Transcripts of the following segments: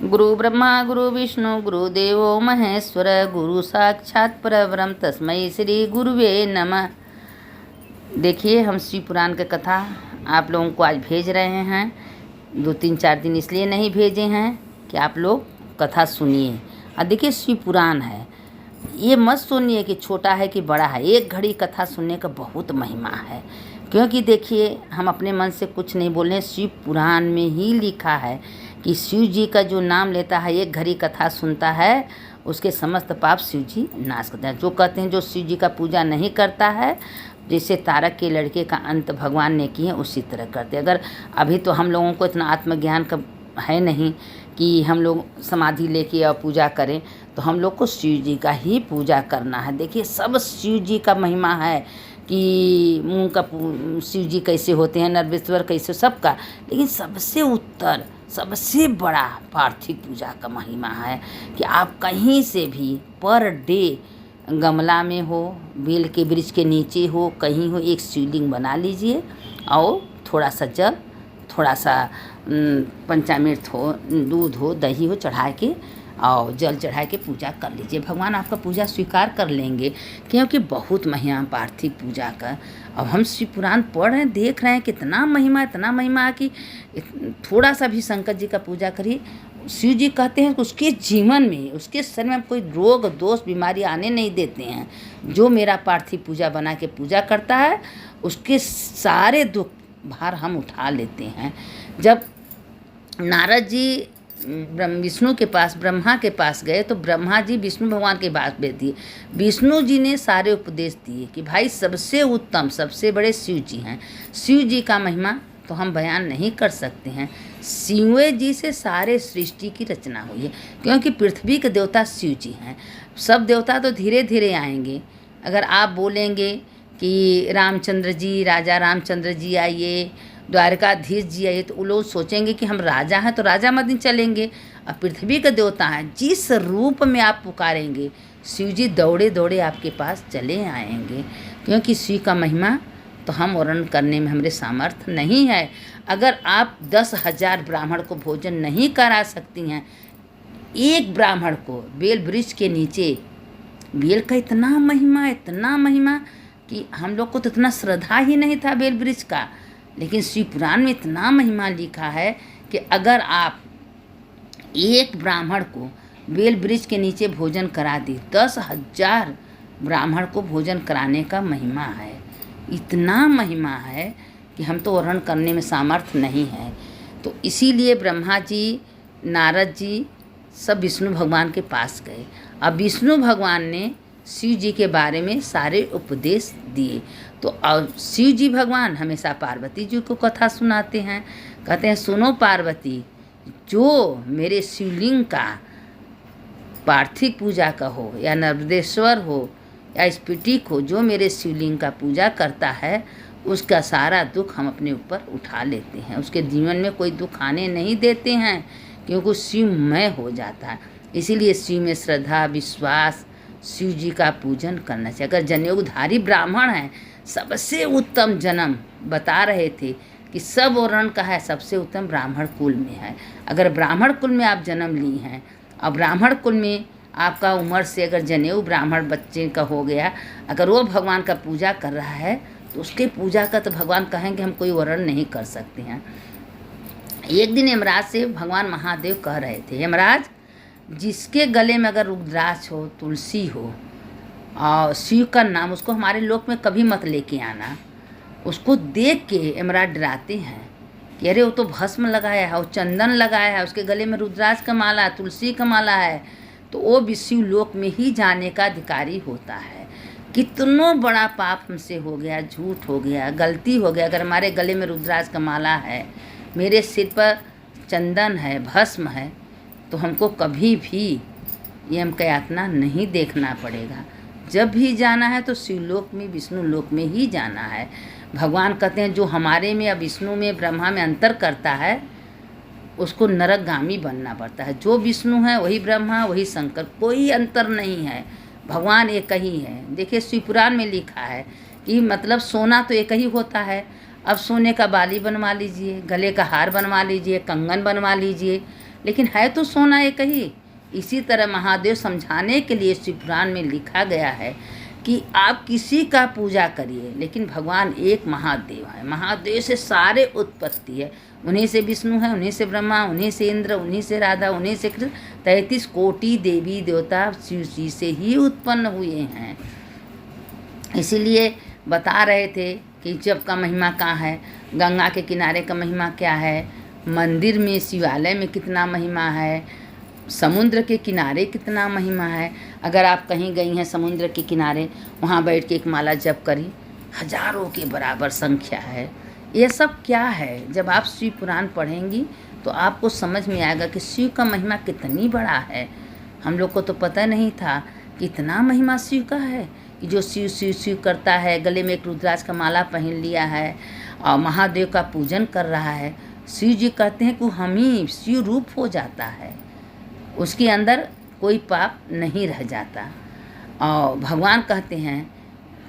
गुरु ब्रह्मा गुरु विष्णु गुरुदेवो महेश्वर गुरु साक्षात परब्रह्म तस्मै श्री गुरुवे नमः। देखिए, हम शिव पुराण की कथा आप लोगों को आज भेज रहे हैं। 2-3-4 दिन इसलिए नहीं भेजे हैं कि आप लोग कथा सुनिए। और देखिए, शिव पुराण है, ये मत सुनिए कि छोटा है कि बड़ा है। एक घड़ी कथा सुनने का बहुत महिमा है, क्योंकि देखिए, हम अपने मन से कुछ नहीं बोल रहे हैं। शिव पुराण में ही लिखा है कि शिव जी का जो नाम लेता है, एक घड़ी कथा सुनता है, उसके समस्त पाप शिव जी नाश करते हैं। जो कहते हैं जो शिव जी का पूजा नहीं करता है, जैसे तारक के लड़के का अंत भगवान ने किए उसी तरह करते। अगर अभी तो हम लोगों को इतना आत्मज्ञान का है नहीं कि हम लोग समाधि लेके और पूजा करें, तो हम लोग को शिव जी का ही पूजा करना है। देखिए, सब शिव जी का महिमा है कि मुँह का शिव जी कैसे होते हैं, नरवेश्वर कैसे, सबका। लेकिन सबसे उत्तर, सबसे बड़ा पार्थिव पूजा का महिमा है कि आप कहीं से भी पर डे गमला में हो, बेल के वृक्ष के नीचे हो, कहीं हो, एक शिवलिंग बना लीजिए और थोड़ा सा जल, थोड़ा सा पंचामृत हो, दूध हो, दही हो, चढ़ा के और जल चढ़ा के पूजा कर लीजिए। भगवान आपका पूजा स्वीकार कर लेंगे, क्योंकि बहुत महिमा पार्थिव पूजा का। अब हम शिव पुराण पढ़ रहे हैं, देख रहे हैं कितना महिमा, इतना महिमा है कि थोड़ा सा भी शंकर जी का पूजा करिए। शिव जी कहते हैं कि उसके जीवन में, उसके शरीर में कोई रोग दोष बीमारी आने नहीं देते हैं। जो मेरा पार्थिव पूजा बना के पूजा करता है, उसके सारे दुख भार हम उठा लेते हैं। जब नारद जी विष्णु के पास, ब्रह्मा के पास गए, तो ब्रह्मा जी विष्णु भगवान के पास भेज दिए। विष्णु जी ने सारे उपदेश दिए कि भाई, सबसे उत्तम, सबसे बड़े शिव जी हैं। शिव जी का महिमा तो हम बयान नहीं कर सकते हैं। शिव जी से सारे सृष्टि की रचना हुई है, क्योंकि पृथ्वी के देवता शिव जी हैं। सब देवता तो धीरे धीरे आएंगे। अगर आप बोलेंगे कि रामचंद्र जी, राजा रामचंद्र जी आइए, द्वारकाधीश जी आइए, तो वो लोग सोचेंगे कि हम राजा हैं तो राजा मदीन चलेंगे। और पृथ्वी के देवता हैं, जिस रूप में आप पुकारेंगे, शिव जी दौड़े दौड़े आपके पास चले आएंगे। क्योंकि शिव का महिमा तो हम वर्णन करने में हमारे सामर्थ्य नहीं है। अगर आप 10,000 ब्राह्मण को भोजन नहीं करा सकती हैं, एक ब्राह्मण को बेल वृक्ष के नीचे, बेल का इतना महिमा कि हम लोग को तो इतना श्रद्धा ही नहीं था बेल वृक्ष का। लेकिन शिव पुराण में इतना महिमा लिखा है कि अगर आप एक ब्राह्मण को बेल वृक्ष के नीचे भोजन करा दी, 10,000 ब्राह्मण को भोजन कराने का महिमा है। इतना महिमा है कि हम तो वर्णन करने में सामर्थ्य नहीं है। तो इसीलिए ब्रह्मा जी, नारद जी सब विष्णु भगवान के पास गए। अब विष्णु भगवान ने शिव जी के बारे में सारे उपदेश दिए। तो अब शिव जी भगवान हमेशा पार्वती जी को कथा सुनाते हैं। कहते हैं, सुनो पार्वती, जो मेरे शिवलिंग का पार्थिव पूजा का हो, या नर्मदेश्वर हो, या स्फटिक हो, जो मेरे शिवलिंग का पूजा करता है, उसका सारा दुख हम अपने ऊपर उठा लेते हैं। उसके जीवन में कोई दुख आने नहीं देते हैं, क्योंकि शिवमय हो जाता है। इसीलिए शिव में श्रद्धा, विश्वास, शिव जी का पूजन करना चाहिए। अगर जनेऊधारी ब्राह्मण हैं, सबसे उत्तम जन्म बता रहे थे कि सब वर्ण का है, सबसे उत्तम ब्राह्मण कुल में है। अगर ब्राह्मण कुल में आप जन्म ली हैं, और ब्राह्मण कुल में आपका उम्र से अगर जनेऊ ब्राह्मण बच्चे का हो गया, अगर वो भगवान का पूजा कर रहा है, तो उसके पूजा का तो भगवान कहेंगे हम कोई वर्णन नहीं कर सकते हैं। एक दिन यमराज से भगवान महादेव कह रहे थे, यमराज, जिसके गले में अगर रुद्राक्ष हो, तुलसी हो और शिव का नाम, उसको हमारे लोक में कभी मत लेके आना। उसको देख के यमराज डराते हैं कि अरे वो तो भस्म लगाया है, वो चंदन लगाया है, उसके गले में रुद्राक्ष का माला है, तुलसी का माला है, तो वो भी शिव लोक में ही जाने का अधिकारी होता है। कितनो बड़ा पाप हमसे हो गया, झूठ हो गया, गलती हो गया, अगर हमारे गले में रुद्राक्ष का माला है, मेरे सिर पर चंदन है, भस्म है, तो हमको कभी भी यम का यातना नहीं देखना पड़ेगा। जब भी जाना है तो शिवलोक में, विष्णु लोक में ही जाना है। भगवान कहते हैं, जो हमारे में या विष्णु में, ब्रह्मा में अंतर करता है, उसको नरकगामी बनना पड़ता है। जो विष्णु है वही ब्रह्मा, वही शंकर, कोई अंतर नहीं है। भगवान एक ही है। देखिए, शिव पुराण में लिखा है कि मतलब सोना तो एक ही होता है। अब सोने का बाली बनवा लीजिए, गले का हार बनवा लीजिए, कंगन बनवा लीजिए, लेकिन है तो सोना एक ही। इसी तरह महादेव समझाने के लिए शिव पुराण में लिखा गया है कि आप किसी का पूजा करिए, लेकिन भगवान एक महादेव है। महादेव से सारे उत्पत्ति है, उन्हीं से विष्णु है, उन्हीं से ब्रह्मा, उन्हीं से इंद्र, उन्हीं से राधा, उन्हीं से कृष्ण। 33 कोटि देवी देवता शिव जी से ही उत्पन्न हुए हैं। इसीलिए बता रहे थे कि जप का महिमा कहाँ है, गंगा के किनारे का महिमा क्या है, मंदिर में शिवालय में कितना महिमा है, समुद्र के किनारे कितना महिमा है। अगर आप कहीं गई हैं समुद्र के किनारे, वहाँ बैठ के एक माला जप करी, हजारों के बराबर संख्या है। ये सब क्या है, जब आप शिव पुराण पढ़ेंगी तो आपको समझ में आएगा कि शिव का महिमा कितनी बड़ा है। हम लोग को तो पता नहीं था कि इतना महिमा शिव का है कि जो शिव शिव शिव करता है, गले में एक रुद्राक्ष का माला पहन लिया है और महादेव का पूजन कर रहा है। शिव जी कहते हैं कि हम ही शिव रूप हो जाता है, उसके अंदर कोई पाप नहीं रह जाता। और भगवान कहते हैं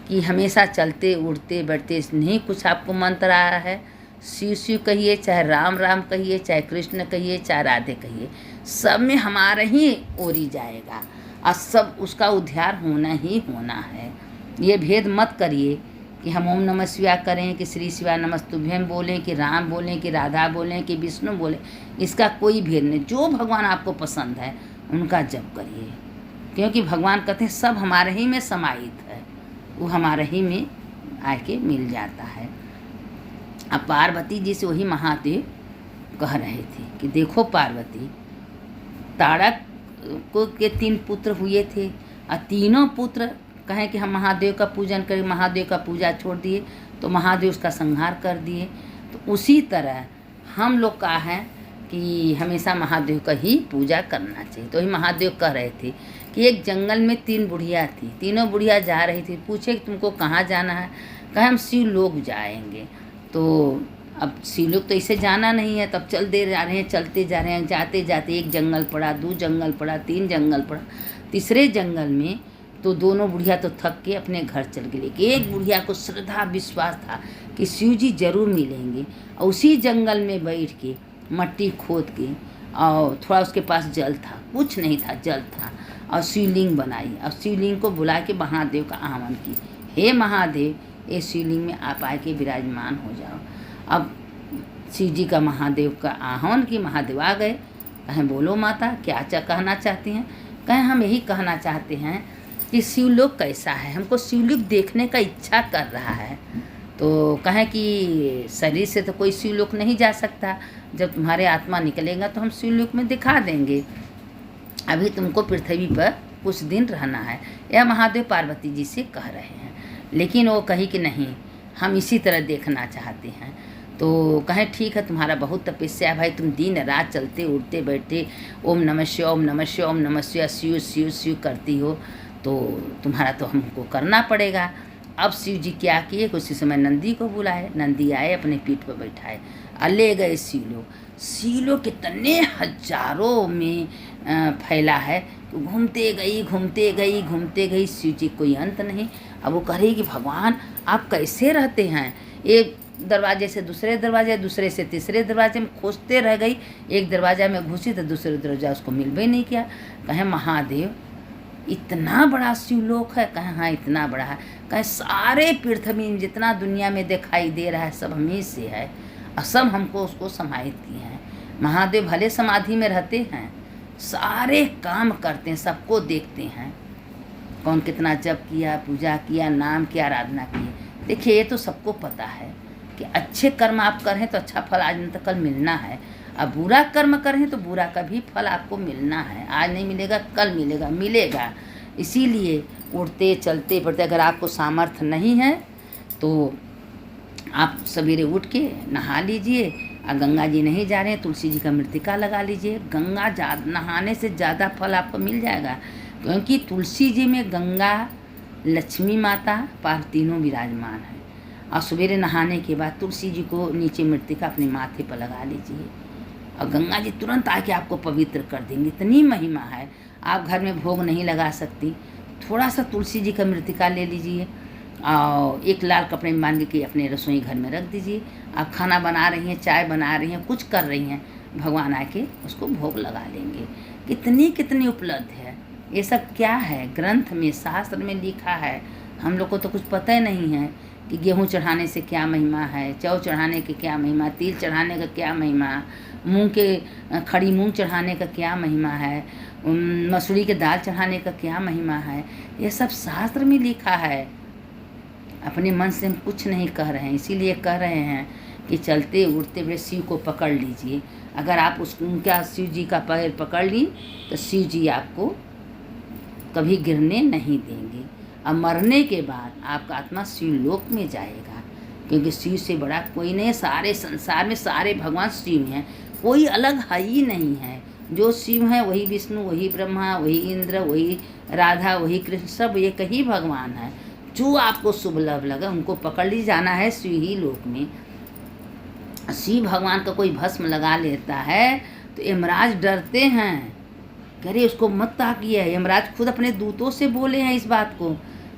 कि हमेशा चलते उड़ते बैठते नहीं कुछ आपको मंत्र आ रहा है, शिव शिव कहिए, चाहे राम राम कहिए, चाहे कृष्ण कहिए, चाहे राधे कहिए, सब में हमारा ही ओरी जाएगा और सब उसका उद्धार होना ही होना है। ये भेद मत करिए कि हम ओम नमः शिवाय करें, कि श्री शिवाय नमस्तुभ्यम बोलें, कि राम बोलें, कि राधा बोलें, कि विष्णु बोलें। इसका कोई भेद नहीं। जो भगवान आपको पसंद है उनका जप करिए, क्योंकि भगवान कहते हैं सब हमारे ही में समाहित है, वो हमारे ही में आके मिल जाता है। अब पार्वती जी से वही महादेव कह रहे थे कि देखो पार्वती, ताड़क को के 3 पुत्र हुए थे और तीनों पुत्र कहें कि हम महादेव का पूजन करें, महादेव का पूजा छोड़ दिए तो महादेव उसका संहार कर दिए। तो उसी तरह हम लोग का है कि हमेशा महादेव का ही पूजा करना चाहिए। तो ही महादेव कह रहे थे कि एक जंगल में 3 बुढ़िया थी, तीनों बुढ़िया जा रही थी। पूछे कि तुमको कहाँ जाना है, कहे हम शिव लोक जाएंगे। तो अब शिव लोक तो इसे जाना नहीं है, तब चलते जा रहे हैं, चलते जा रहे हैं, जाते जाते एक जंगल पड़ा, 2 जंगल पड़ा, 3 जंगल पड़ा। तीसरे जंगल में तो दोनों बुढ़िया तो थक के अपने घर चल गई, लेकिन एक बुढ़िया को श्रद्धा विश्वास था कि शिव जी जरूर मिलेंगे। और उसी जंगल में बैठ के मट्टी खोद के और थोड़ा उसके पास जल था, कुछ नहीं था, जल था, और शिवलिंग बनाई और शिवलिंग को बुला के महादेव का आह्वान की, हे महादेव, ये शिवलिंग में आप आके विराजमान हो जाओ। अब शिव जी का महादेव का आह्वान की, महादेव आ गए। कहें बोलो माता, क्या कहना चाहती हैं? कहें हम यही कहना चाहते हैं कि शिवलोक कैसा है, हमको शिवलोक देखने का इच्छा कर रहा है। तो कहें कि शरीर से तो कोई शिवलोक नहीं जा सकता, जब तुम्हारे आत्मा निकलेगा तो हम शिवलोक में दिखा देंगे, अभी तुमको पृथ्वी पर कुछ दिन रहना है। यह महादेव पार्वती जी से कह रहे हैं। लेकिन वो कही कि नहीं, हम इसी तरह देखना चाहते हैं। तो कहें ठीक है, तुम्हारा बहुत तपस्या है भाई, तुम दिन रात चलते उड़ते बैठते ओम नमः शिवाय, ओम नमः शिवाय, ओम नमः शिवाय, शिव शिव शिव करती हो, तो तुम्हारा तो हमको करना पड़ेगा। अब शिव जी क्या किए, उसी समय नंदी को बुलाए, नंदी आए, अपने पीठ पर बैठाए और ले गए शिवलोक। शिवलोक कितने हजारों में फैला है, घूमते गई शिव जी, कोई अंत नहीं। अब वो कह रही कि भगवान आप कैसे रहते हैं, एक दरवाजे से दूसरे दरवाजे, दूसरे से तीसरे दरवाजे में खोजते रह गई, एक दरवाजा में घुसी तो दूसरे दरवाजा उसको मिल भी नहीं किया। कहें महादेव इतना बड़ा शिवलोक है? कहें हाँ इतना बड़ा है। कहें सारे पृथ्वी में जितना दुनिया में दिखाई दे रहा है सब हमी से है और सब हमको उसको समाहित किए हैं। महादेव भले समाधि में रहते हैं, सारे काम करते हैं, सबको देखते हैं, कौन कितना जप किया, पूजा किया, नाम किया, आराधना की। देखिए ये तो सबको पता है कि अच्छे कर्म आप करें तो अच्छा फल आज नहीं तो कल मिलना है, अब बुरा कर्म करें तो बुरा का भी फल आपको मिलना है। आज नहीं मिलेगा कल मिलेगा। इसीलिए उड़ते चलते पड़ते, अगर आपको सामर्थ्य नहीं है तो आप सवेरे उठ के नहा लीजिए। और गंगा जी नहीं जा रहे हैं, तुलसी जी का मृतिका लगा लीजिए। गंगा नहाने से ज़्यादा फल आपको मिल जाएगा, क्योंकि तुलसी जी में गंगा, लक्ष्मी माता, पार्वती तीनों विराजमान है। और सवेरे नहाने के बाद तुलसी जी को नीचे मृतिका अपने माथे पर लगा लीजिए और गंगा जी तुरंत आके आपको पवित्र कर देंगे। इतनी महिमा है। आप घर में भोग नहीं लगा सकती, थोड़ा सा तुलसी जी का मृतिका ले लीजिए और एक लाल कपड़े में बांध के अपने रसोई घर में रख दीजिए। आप खाना बना रही हैं, चाय बना रही हैं, कुछ कर रही हैं, भगवान आके उसको भोग लगा लेंगे। कितनी कितनी उपलब्ध है। ये सब क्या है, ग्रंथ में शास्त्र में लिखा है। हम लोग को तो कुछ पता ही नहीं है कि गेहूँ चढ़ाने से क्या महिमा है, चौ चढ़ाने की क्या महिमा, तिल चढ़ाने का क्या महिमा, मूंग के खड़ी मूंग चढ़ाने का क्या महिमा है, मसूरी के दाल चढ़ाने का क्या महिमा है। ये सब शास्त्र में लिखा है। अपने मन से हम कुछ नहीं कह रहे हैं, इसीलिए कह रहे हैं कि चलते उड़ते हुए शिव को पकड़ लीजिए। अगर आप उनका शिव जी का पैर पकड़ ली तो शिव जी आपको कभी गिरने नहीं देंगे। अब मरने के बाद आपका आत्मा शिव लोक में जाएगा, क्योंकि शिव से बड़ा कोई नहीं। सारे संसार में सारे भगवान शिव हैं, कोई अलग है ही नहीं है। जो शिव है वही विष्णु, वही ब्रह्मा, वही इंद्र, वही राधा, वही कृष्ण, सब एक ही भगवान है। जो आपको शुभ लाभ लगा उनको पकड़ ली जाना है शिव ही लोक में। शिव भगवान का कोई भस्म लगा लेता है तो यमराज डरते हैं, कह रहे उसको मत ताकिए। यमराज खुद अपने दूतों से बोले हैं इस बात को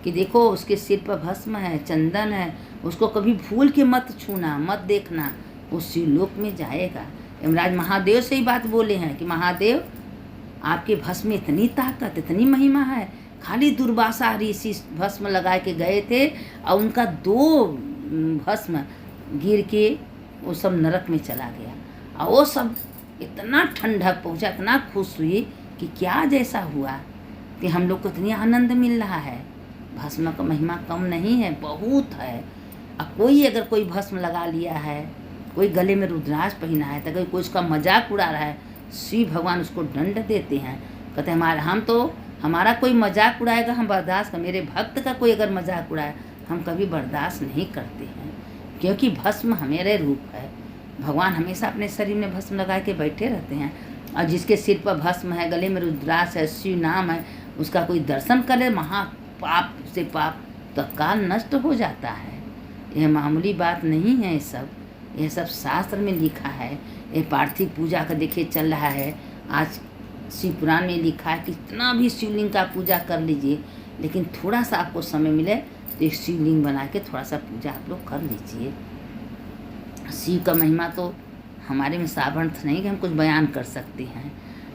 कि देखो उसके सिर पर भस्म है, चंदन है, उसको कभी भूल के मत छूना, मत देखना, वो शिवलोक में जाएगा। यमराज महादेव से ही बात बोले हैं कि महादेव आपके भस्म में इतनी ताकत, इतनी महिमा है। खाली दुर्वासा ऋषि भस्म लगा के गए थे और उनका 2 भस्म गिर के वो सब नरक में चला गया। और वो सब इतना ठंडक पहुँचा, इतना खुश हुई कि क्या जैसा हुआ कि हम लोग को इतनी आनंद मिल रहा है। भस्म का महिमा कम नहीं है, बहुत है। अब कोई अगर कोई भस्म लगा लिया है, कोई गले में रुद्राक्ष पहना है, तो अगर कोई उसका मजाक उड़ा रहा है, शिव भगवान उसको दंड देते हैं। कहते हैं हमारा कोई मजाक उड़ाएगा हम बर्दाश्त, मेरे भक्त का कोई अगर मजाक उड़ाए हम कभी बर्दाश्त नहीं करते हैं, क्योंकि भस्म हमारे रूप है। भगवान हमेशा अपने शरीर में भस्म लगा के बैठे रहते हैं। और जिसके सिर पर भस्म है, गले में रुद्राक्ष है, शिव नाम है, उसका कोई दर्शन करे महापाप से पाप तत्काल नष्ट हो जाता है। यह मामूली बात नहीं है। यह सब शास्त्र में लिखा है। ये पार्थिव पूजा का देखिए चल रहा है। आज शिव पुराण में लिखा है कि कितना भी शिवलिंग का पूजा कर लीजिए, लेकिन थोड़ा सा आपको समय मिले तो एक शिवलिंग बना के थोड़ा सा पूजा आप लोग कर लीजिए। शिव का महिमा तो हमारे में सामर्थ्य नहीं कि हम कुछ बयान कर सकते हैं,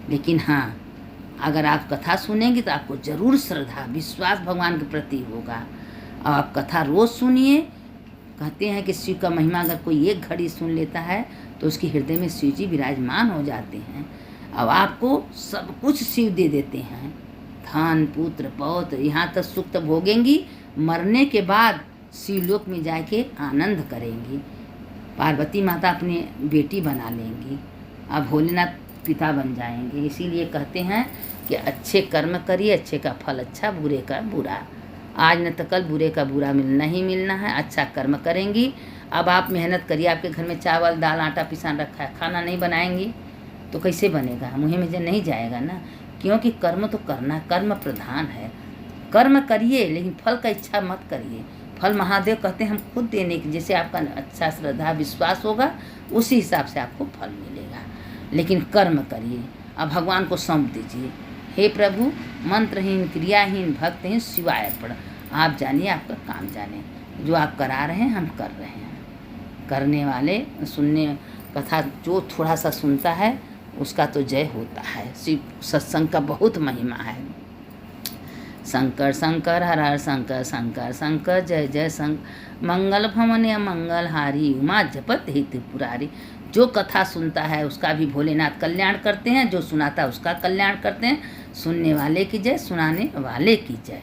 लेकिन हाँ, अगर आप कथा सुनेंगे तो आपको ज़रूर श्रद्धा विश्वास भगवान के प्रति होगा। और आप कथा रोज़ सुनिए। कहते हैं कि शिव का महिमा अगर कोई एक घड़ी सुन लेता है तो उसके हृदय में शिव जी विराजमान हो जाते हैं। अब आपको सब कुछ शिव दे देते हैं, धन पुत्र पौत्र, यहाँ तक सुख तो भोगेंगी, मरने के बाद शिवलोक में जाके आनंद करेंगी। पार्वती माता अपनी बेटी बना लेंगी, अब भोलेनाथ पिता बन जाएंगे। इसीलिए कहते हैं कि अच्छे कर्म करिए, अच्छे का फल अच्छा, बुरे का बुरा। आज न तो कल बुरे का बुरा मिलना ही मिलना है। अच्छा कर्म करेंगी। अब आप मेहनत करिए, आपके घर में चावल दाल आटा पिसान रखा है, खाना नहीं बनाएंगी तो कैसे बनेगा, मुँह में नहीं जाएगा ना। क्योंकि कर्म तो करना, कर्म प्रधान है। कर्म करिए लेकिन फल का इच्छा मत करिए। फल महादेव कहते हैं हम खुद देने की, जैसे आपका अच्छा श्रद्धा विश्वास होगा उसी हिसाब से आपको फल मिलेगा। लेकिन कर्म करिए। अब भगवान को सौंप दीजिए, हे प्रभु मंत्रहीन क्रियाहीन भक्तहीन शिवाय अर्पण, आप जानिए, आपका काम जाने। जो आप करा रहे हैं हम कर रहे हैं। करने वाले सुनने कथा जो थोड़ा सा सुनता है उसका तो जय होता है। शिव सत्संग का बहुत महिमा है। शंकर शंकर हर हर शंकर शंकर शंकर जय जय शंकर, मंगल भवन मंगल हारी उमा जपत हित पुरारी। जो कथा सुनता है उसका भी भोलेनाथ कल्याण करते हैं, जो सुनाता है उसका कल्याण करते हैं। सुनने वाले की जय, सुनाने वाले की जय।